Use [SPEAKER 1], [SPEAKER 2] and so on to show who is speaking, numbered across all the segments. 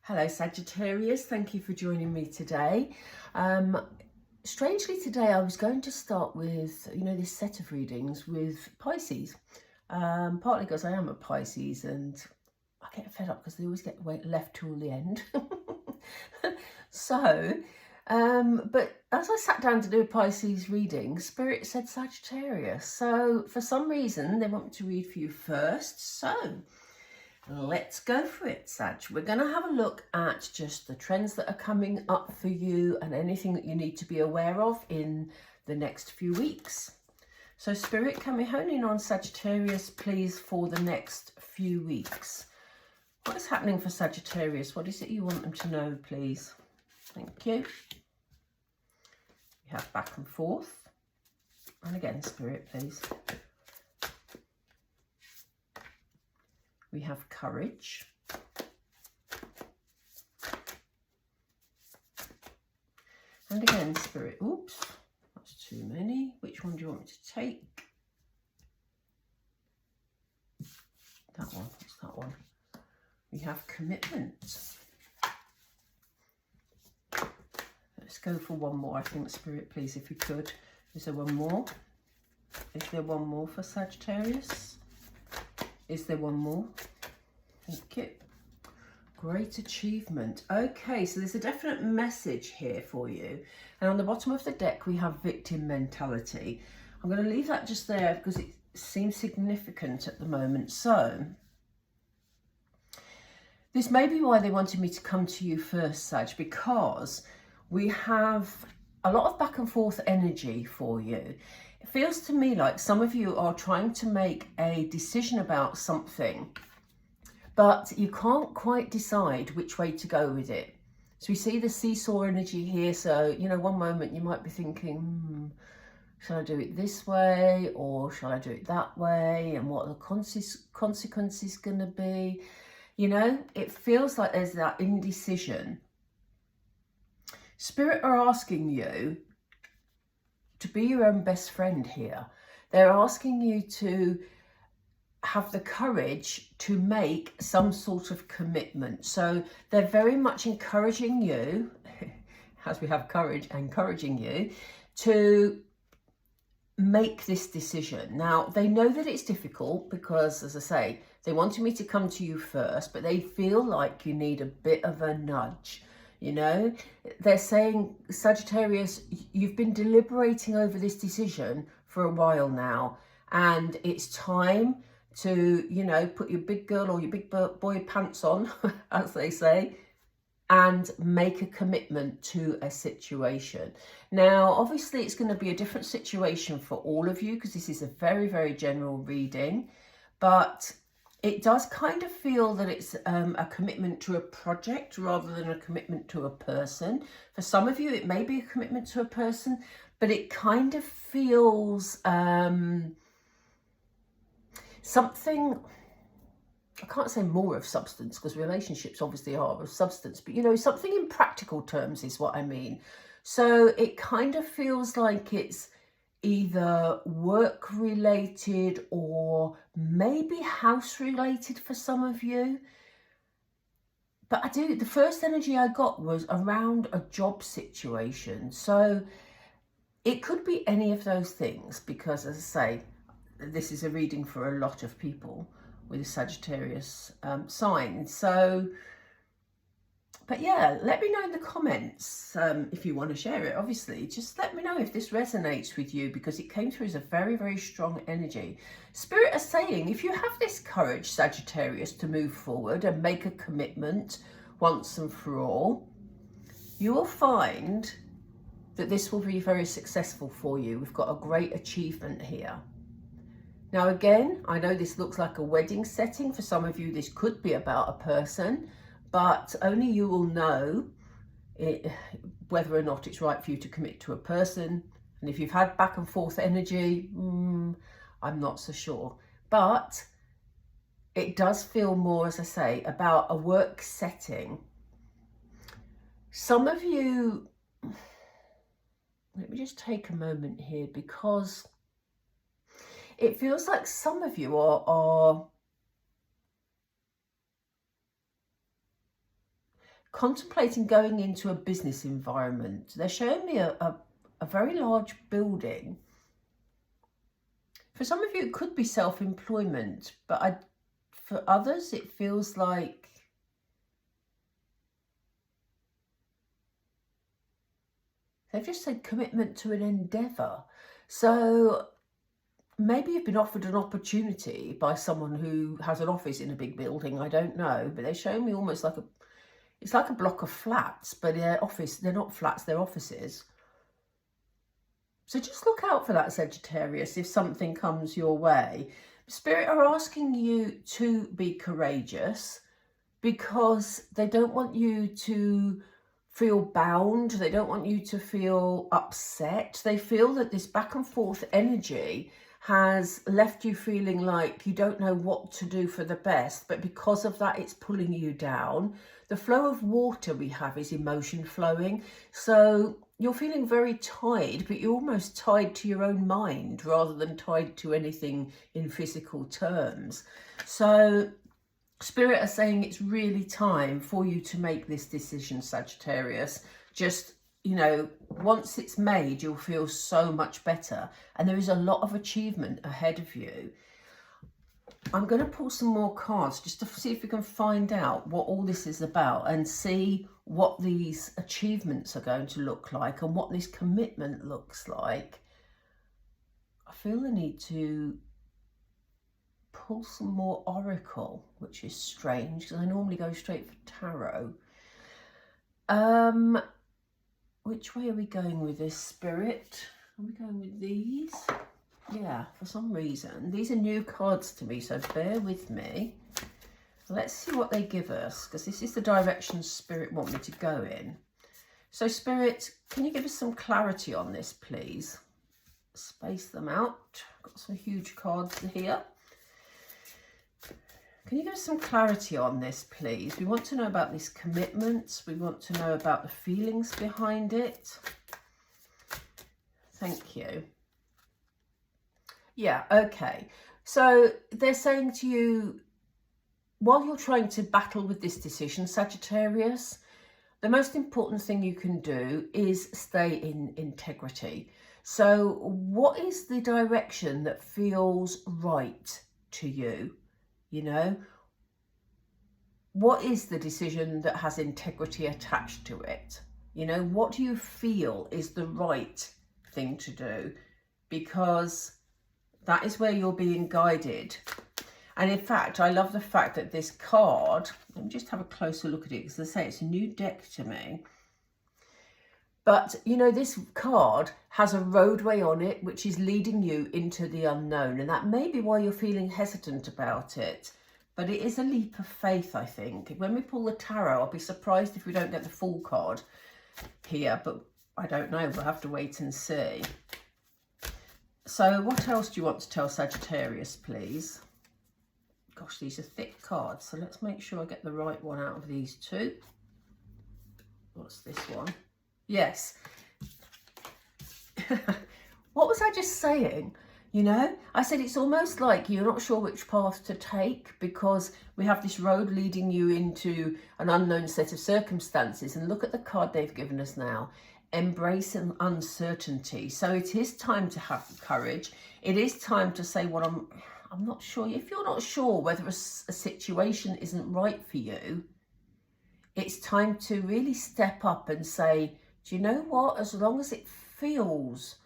[SPEAKER 1] Hello Sagittarius, thank you for joining me today. Strangely today I was going to start with, this set of readings with Pisces. Partly because I am a Pisces and I get fed up because they always get left till the end. But as I sat down to do a Pisces reading, Spirit said Sagittarius. So for some reason they want me to read for you first. So let's go for it, Sag. We're going to have a look at just the trends that are coming up for you and anything that you need to be aware of in the next few weeks. So Spirit, can we hone in on Sagittarius, please, for the next few weeks? What is happening for Sagittarius? What is it you want them to know, please? Thank you. We have back and forth. And again, Spirit, please. We have courage. And again, Spirit, oops, that's too many. Which one do you want me to take? That one, what's that one? We have commitment. Let's go for one more, I think, Spirit, please, if you could. Is there one more? Is there one more for Sagittarius? Is there one more? Thank you. Great achievement. Okay, so there's a definite message here for you. And on the bottom of the deck, we have victim mentality. I'm going to leave that just there because it seems significant at the moment. So this may be why they wanted me to come to you first, Sag, because we have a lot of back and forth energy for you. It feels to me like some of you are trying to make a decision about something, but you can't quite decide which way to go with it. So we see the seesaw energy here. So, one moment you might be thinking, shall I do it this way or shall I do it that way? And what are the consequences going to be? It feels like there's that indecision. Spirit are asking you to be your own best friend here. They're asking you to have the courage to make some sort of commitment. So they're very much encouraging you, as we have courage, encouraging you to make this decision. Now, they know that it's difficult because, as I say, they wanted me to come to you first, but they feel like you need a bit of a nudge. They're saying, Sagittarius, you've been deliberating over this decision for a while now, and it's time to, put your big girl or your big boy pants on, as they say, and make a commitment to a situation. Now, obviously, it's going to be a different situation for all of you because this is a very, very general reading, but it does kind of feel that it's a commitment to a project rather than a commitment to a person. For some of you, it may be a commitment to a person, but it kind of feels something, I can't say more of substance because relationships obviously are of substance, but something in practical terms is what I mean. So it kind of feels like it's either work related or maybe house related for some of you. But the first energy I got was around a job situation. So it could be any of those things because, as I say, this is a reading for a lot of people with a Sagittarius sign. So, but yeah, let me know in the comments if you want to share it. Obviously, just let me know if this resonates with you because it came through as a very, very strong energy. Spirit are saying if you have this courage, Sagittarius, to move forward and make a commitment once and for all, you will find that this will be very successful for you. We've got a great achievement here. Now, again, I know this looks like a wedding setting. For some of you, this could be about a person, but only you will know whether or not it's right for you to commit to a person. And if you've had back and forth energy, I'm not so sure. But it does feel more, as I say, about a work setting. Some of you, let me just take a moment here because it feels like some of you are contemplating going into a business environment. They're showing me a very large building. For some of you, it could be self-employment, but for others, it feels like they've just said commitment to an endeavour. So maybe you've been offered an opportunity by someone who has an office in a big building. I don't know, but they're showing me almost like it's like a block of flats, but they're not flats, they're offices. So just look out for that, Sagittarius, if something comes your way. Spirit are asking you to be courageous because they don't want you to feel bound. They don't want you to feel upset. They feel that this back and forth energy has left you feeling like you don't know what to do for the best, but because of that, it's pulling you down. The flow of water we have is emotion flowing. So you're feeling very tied, but you're almost tied to your own mind rather than tied to anything in physical terms. So Spirit are saying it's really time for you to make this decision, Sagittarius. Just, you know, once it's made, you'll feel so much better. And there is a lot of achievement ahead of you. I'm going to pull some more cards just to see if we can find out what all this is about and see what these achievements are going to look like and what this commitment looks like. I feel the need to pull some more oracle, which is strange because I normally go straight for tarot. Which way are we going with this, Spirit? Are we going with these? Yeah, for some reason. These are new cards to me, so bear with me. Let's see what they give us, because this is the direction Spirit want me to go in. So Spirit, can you give us some clarity on this, please? Space them out. Got some huge cards here. Can you give us some clarity on this, please? We want to know about this commitment. We want to know about the feelings behind it. Thank you. Yeah, okay. So they're saying to you, while you're trying to battle with this decision, Sagittarius, the most important thing you can do is stay in integrity. So what is the direction that feels right to you? You know, what is the decision that has integrity attached to it? You know, what do you feel is the right thing to do? Because that is where you're being guided. And in fact, I love the fact that this card, let me just have a closer look at it, because I say it's a new deck to me. But, you know, this card has a roadway on it, which is leading you into the unknown. And that may be why you're feeling hesitant about it. But it is a leap of faith, I think. When we pull the tarot, I'll be surprised if we don't get the full card here. But I don't know. We'll have to wait and see. So what else do you want to tell Sagittarius, please? Gosh, these are thick cards. So let's make sure I get the right one out of these two. What's this one? Yes. What was I just saying? You know, I said it's almost like you're not sure which path to take because we have this road leading you into an unknown set of circumstances. And look at the card they've given us now. Embrace uncertainty. So it is time to have courage. It is time to say what I'm not sure. If you're not sure whether a situation isn't right for you, it's time to really step up and say, do you know what? As long as it feels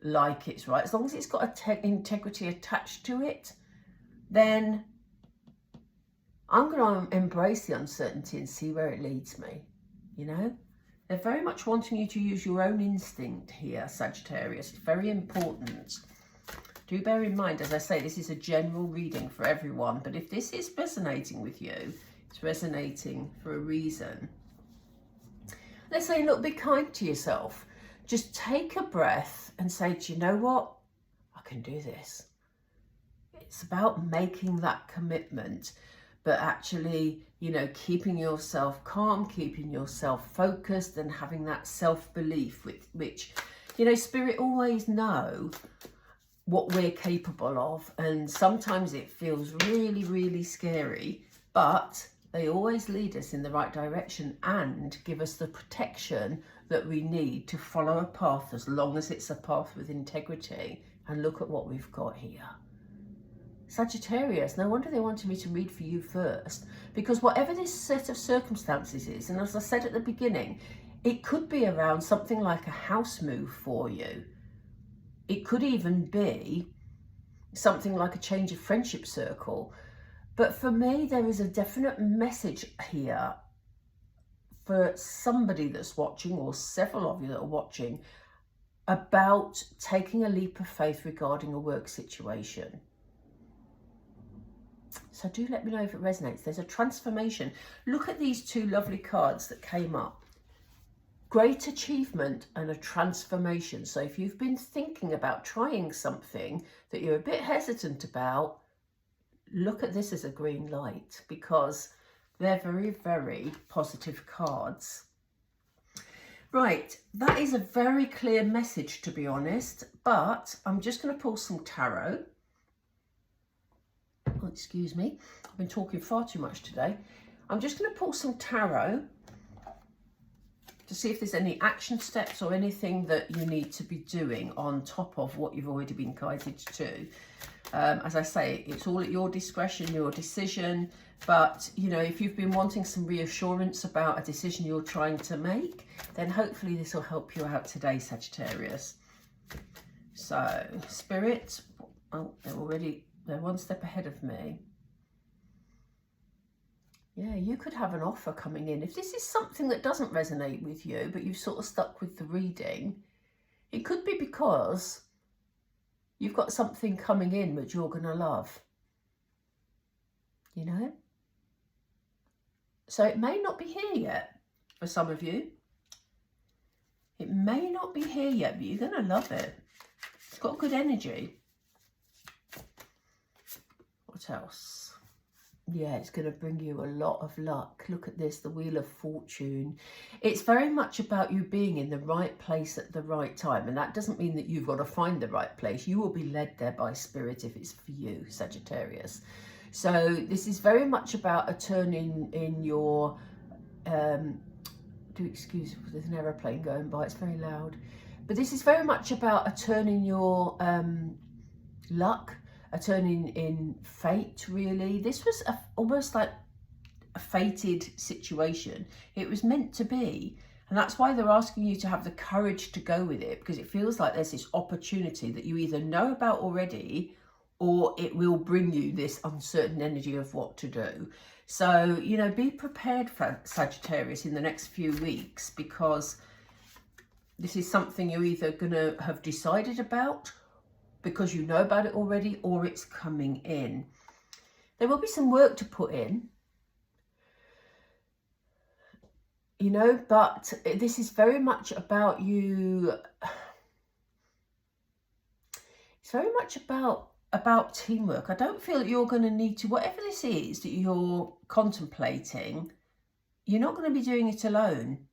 [SPEAKER 1] like it's right, as long as it's got integrity attached to it, then I'm going to embrace the uncertainty and see where it leads me. You know, they're very much wanting you to use your own instinct here, Sagittarius. It's very important. Do bear in mind, as I say, this is a general reading for everyone, but if this is resonating with you, it's resonating for a reason. They're saying, look, be kind to yourself. Just take a breath and say, do you know what? I can do this. It's about making that commitment, but actually, you know, keeping yourself calm, keeping yourself focused and having that self-belief with which, you know, Spirit always know what we're capable of. And sometimes it feels really, really scary, but They always lead us in the right direction and give us the protection that we need to follow a path, as long as it's a path with integrity. And look at what we've got here. Sagittarius, no wonder they wanted me to read for you first, because whatever this set of circumstances is, and as I said at the beginning, it could be around something like a house move for you. It could even be something like a change of friendship circle. But for me, there is a definite message here for somebody that's watching, or several of you that are watching, about taking a leap of faith regarding a work situation. So do let me know if it resonates. There's a transformation. Look at these two lovely cards that came up. Great achievement and a transformation. So if you've been thinking about trying something that you're a bit hesitant about, look at this as a green light, because they're very, very positive cards. Right, that is a very clear message, to be honest, but I'm just going to pull some tarot. Oh, excuse me, I've been talking far too much today. I'm just going to pull some tarot to see if there's any action steps or anything that you need to be doing on top of what you've already been guided to. As I say, it's all at your discretion, your decision. But, you know, if you've been wanting some reassurance about a decision you're trying to make, then hopefully this will help you out today, Sagittarius. So, Spirit, oh, they're one step ahead of me. Yeah, you could have an offer coming in. If this is something that doesn't resonate with you, but you've sort of stuck with the reading, it could be because you've got something coming in that you're going to love. You know? So it may not be here yet for some of you. It may not be here yet, but you're going to love it. It's got good energy. What else? Yeah, it's going to bring you a lot of luck. Look at this, the Wheel of Fortune. It's very much about you being in the right place at the right time. And that doesn't mean that you've got to find the right place. You will be led there by Spirit if it's for you, Sagittarius. So this is very much about a turn in your... do excuse me, there's an aeroplane going by. It's very loud. But this is very much about a turn in your luck. A turn in fate, really. This was almost like a fated situation. It was meant to be. And that's why they're asking you to have the courage to go with it, because it feels like there's this opportunity that you either know about already, or it will bring you this uncertain energy of what to do. So, you know, be prepared for Sagittarius in the next few weeks, because this is something you're either going to have decided about because you know about it already, or it's coming in. There will be some work to put in, you know, but this is very much about you. It's very much about teamwork. I don't feel that you're going to need to, whatever this is that you're contemplating, you're not going to be doing it alone.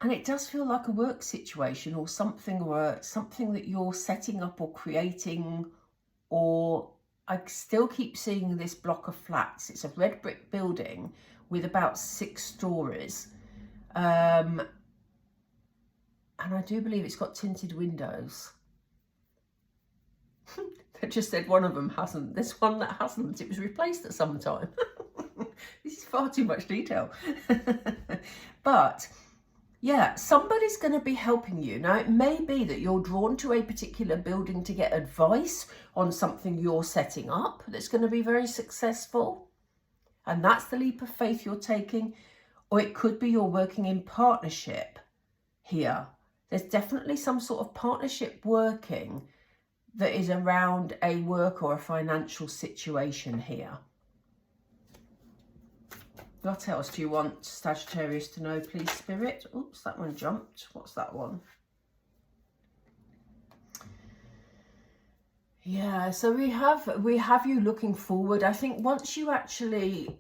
[SPEAKER 1] And it does feel like a work situation or something that you're setting up or creating, or I still keep seeing this block of flats. It's a red brick building with about 6 stories. And I do believe it's got tinted windows. They just said one of them hasn't. There's one that hasn't. It was replaced at some time. This is far too much detail. But yeah, somebody's going to be helping you. Now, it may be that you're drawn to a particular building to get advice on something you're setting up that's going to be very successful. And that's the leap of faith you're taking. Or it could be you're working in partnership here. There's definitely some sort of partnership working that is around a work or a financial situation here. What else do you want Sagittarius to know, please, Spirit? Oops, that one jumped. What's that one? Yeah, so we have you looking forward. I think once you actually,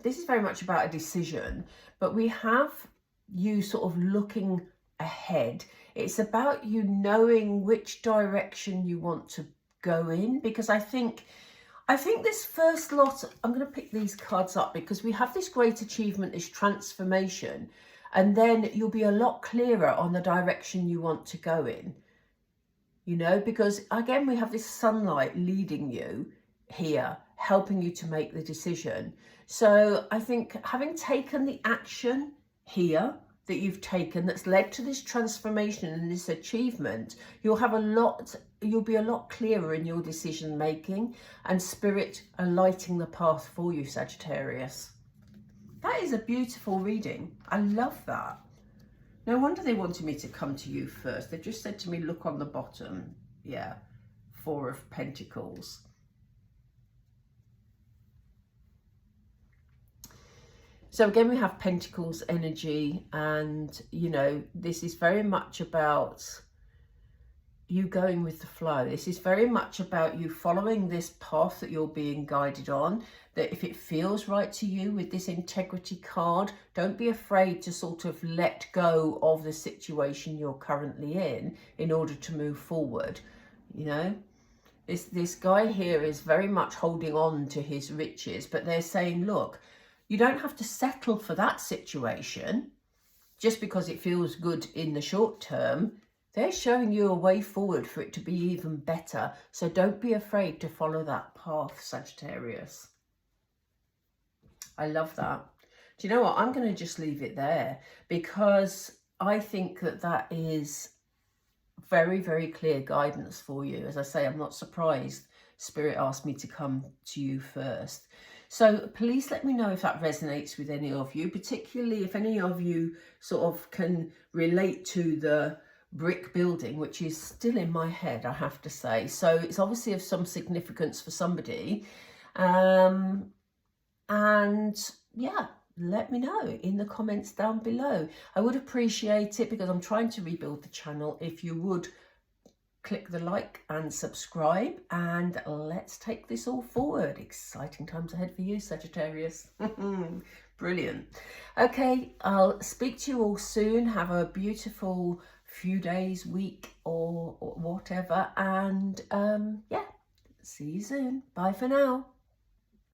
[SPEAKER 1] this is very much about a decision, but we have you sort of looking ahead. It's about you knowing which direction you want to go in, because I think I think this first lot, I'm going to pick these cards up because we have this great achievement, this transformation, and then you'll be a lot clearer on the direction you want to go in, you know, because again, we have this sunlight leading you here, helping you to make the decision. So I think having taken the action here that you've taken that's led to this transformation and this achievement, you'll be a lot clearer in your decision making, and spirit are lighting the path for you, Sagittarius. That is a beautiful reading. I love that. No wonder they wanted me to come to you first. They just said to me, look on the bottom. Yeah, 4 of Pentacles. So again, we have Pentacles energy, and, you know, this is very much about you going with the flow. This is very much about you following this path that you're being guided on, that if it feels right to you with this integrity card, don't be afraid to sort of let go of the situation you're currently in order to move forward. You know, this guy here is very much holding on to his riches, but they're saying, look, you don't have to settle for that situation just because it feels good in the short term. They're showing you a way forward for it to be even better. So don't be afraid to follow that path, Sagittarius. I love that. Do you know what? I'm going to just leave it there because I think that is very, very clear guidance for you. As I say, I'm not surprised Spirit asked me to come to you first. So please let me know if that resonates with any of you, particularly if any of you sort of can relate to the brick building, which is still in my head, I have to say. So it's obviously of some significance for somebody. And yeah, let me know in the comments down below. I would appreciate it because I'm trying to rebuild the channel. If you would click the like and subscribe, and let's take this all forward. Exciting times ahead for you, Sagittarius. Brilliant. Okay, I'll speak to you all soon. Have a beautiful few days, week, or whatever, and yeah, see you soon. Bye for now.